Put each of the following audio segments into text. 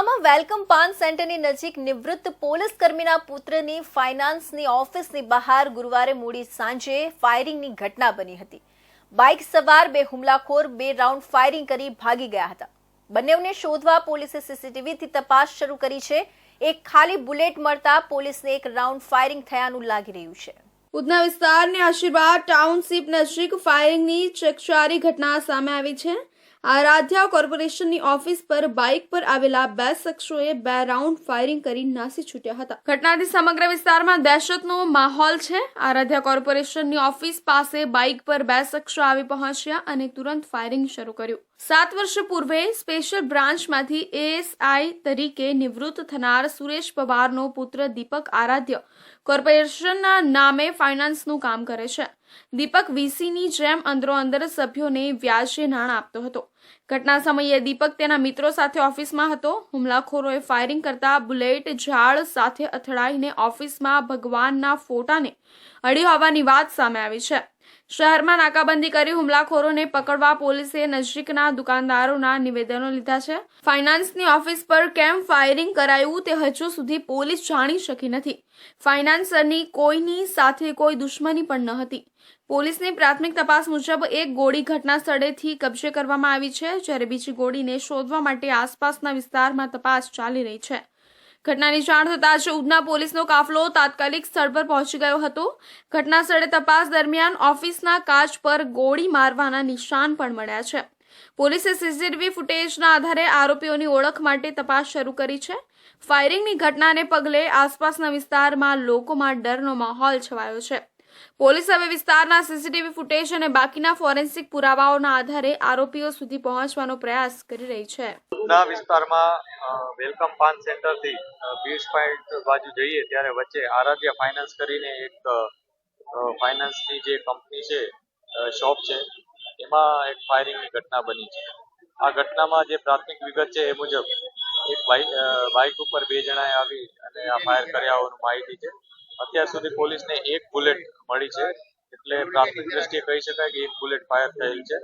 ઉધનામાં welcome પાન સેન્ટરની નજીક નિવૃત્ત પોલીસ કર્મીના પુત્રની ફાઇનાન્સની ઓફિસની બહાર ગુરુવારે મોડી સાંજે ફાયરિંગની ઘટના બની હતી। બાઇક સવાર બે હુમલાખોર 2 રાઉન્ડ ફાયરિંગ કરી ભાગી ગયા હતા। બંનેઓને શોધવા પોલીસે સીસીટીવીથી તપાસ શરૂ કરી છે। એક ખાલી બુલેટ મળતા પોલીસને 1 રાઉન્ડ ફાયરિંગ થયાનું લાગી રહ્યું છે। ઉધના વિસ્તારની આશીર્વાદ ટાઉનશીપ નજીક ફાયરિંગની ચકચારી ઘટના સામે આવી છે। આરાધ્યા કોર્પોરેશનની ઓફિસ પર બાઇક પર આવેલા 2 શખ્સોએ 2 રાઉન્ડ ફાયરિંગ કરી નાસી છૂટ્યા હતા। ઘટનાથી સમગ્ર વિસ્તારમાં દહેશતનો માહોલ છે। આરાધ્યા કોર્પોરેશનની ઓફિસ પાસે બાઇક પર 2 શખ્સો આવી પહોંચ્યા અને તુરંત ફાયરિંગ શરૂ કર્યું। 7 વર્ષ પૂર્વે સ્પેશિયલ બ્રાન્ચમાંથી એએસઆઈ તરીકે નિવૃત્ત થનાર સુરેશ પવારનો પુત્ર દીપક આરાધ્ય કોર્પોરેશનના નામે ફાઇનાન્સનું કામ કરે છે। દીપક વીસીની જેમ અંદરોઅંદર સભ્યોને વ્યાજે નાણાં આપતો હતો। ઘટના સમયે દીપક તેના મિત્રો સાથે ઓફિસમાં હતો। હુમલાખોરોએ ફાયરિંગ કરતા બુલેટ ઝાડ સાથે અથડાઈને ઓફિસમાં ભગવાનના ફોટાને અડી હોવાની વાત સામે આવી છે। શહેરમાં નાકાબંધી કરી હુમલાખોરોને પકડવા પોલીસે નજીકના દુકાનદારોના નિવેદનો લીધા છે। ફાઇનાન્સની ઓફિસ પર કેમ ફાયરિંગ કરાયું તે હજુ સુધી પોલીસ જાણી શકી નથી। ફાઇનાન્સરની કોઈની સાથે કોઈ દુશ્મની પણ ન હતી। પોલીસની પ્રાથમિક તપાસ મુજબ એક ગોળી ઘટના સ્થળેથી કબજે કરવામાં આવી છે, જ્યારે બીજી ગોળીને શોધવા માટે આસપાસના વિસ્તારમાં તપાસ ચાલી રહી છે। ઘટનાની જાણ થતાં જ ઉધના પોલીસનો કાફલો તાત્કાલિક સ્થળ પર પહોંચી ગયો હતો। ઘટના સ્થળે તપાસ દરમિયાન ઓફિસના કાચ પર ગોળી મારવાના નિશાન પણ મળ્યા છે। પોલીસે સીસીટીવી ફૂટેજના આધારે આરોપીઓની ઓળખ માટે તપાસ શરૂ કરી છે। ફાયરિંગની ઘટનાને પગલે આસપાસના વિસ્તારમાં લોકોમાં ડરનો માહોલ છવાયો છે। પોલીસ હવે વિસ્તારના સીસીટીવી ફૂટેજ અને બાકીના ફોરેન્સિક પુરાવાઓના આધારે આરોપીઓ સુધી પહોંચવાનો પ્રયાસ કરી રહી છે। ઉધના વિસ્તારમાં વેલકમ પાન સેન્ટરથી પીસ પોઈન્ટ બાજુ જઈએ ત્યારે વચ્ચે આરાધ્યા ફાઇનાન્સ કરીને એક ફાઇનાન્સની જે કંપની છે, શોપ છે, એમાં એક ફાયરિંગની ઘટના બની છે। આ ઘટનામાં જે પ્રાથમિક વિગત છે એ મુજબ એક બાઇક ઉપર 2 જણાએ આવી અને આ ફાયર કર્યા હોવાની માહિતી છે। અત્યાર સુધી પોલીસને 1 બુલેટ મળી છે, એટલે પ્રાથમિક દ્રષ્ટિએ કહી શકાય કે 1 બુલેટ ફાયર થયેલ છે।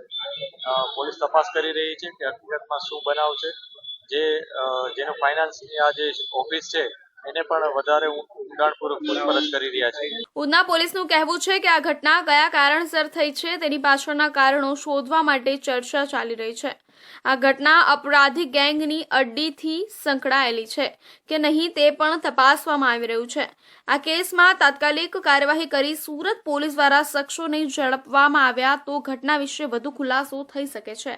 પોલીસ તપાસ કરી રહી છે કે હકીકતમાં શું બનાવ છે। જેનો ફાઇનાન્સની આ જે ઓફિસ છે એને પણ વધારે ઊંડાણપૂર્વક પૂછપરછ કરી રહ્યા છે। ઉધના પોલીસનું કહેવું છે કે આ ઘટના કયા કારણસર થઈ છે તેની પાછળના કારણો શોધવા માટે ચર્ચા ચાલી રહી છે। આ ઘટના અપરાધી ગેંગની અડ્ડીથી સંકળાયેલી છે કે નહીં તે પણ તપાસવામાં આવી રહ્યું છે। આ કેસમાં તાત્કાલિક કાર્યવાહી કરી સુરત પોલીસ દ્વારા શખ્સોને ઝડપવામાં આવ્યા તો ઘટના વિશે વધુ ખુલાસો થઈ શકે છે।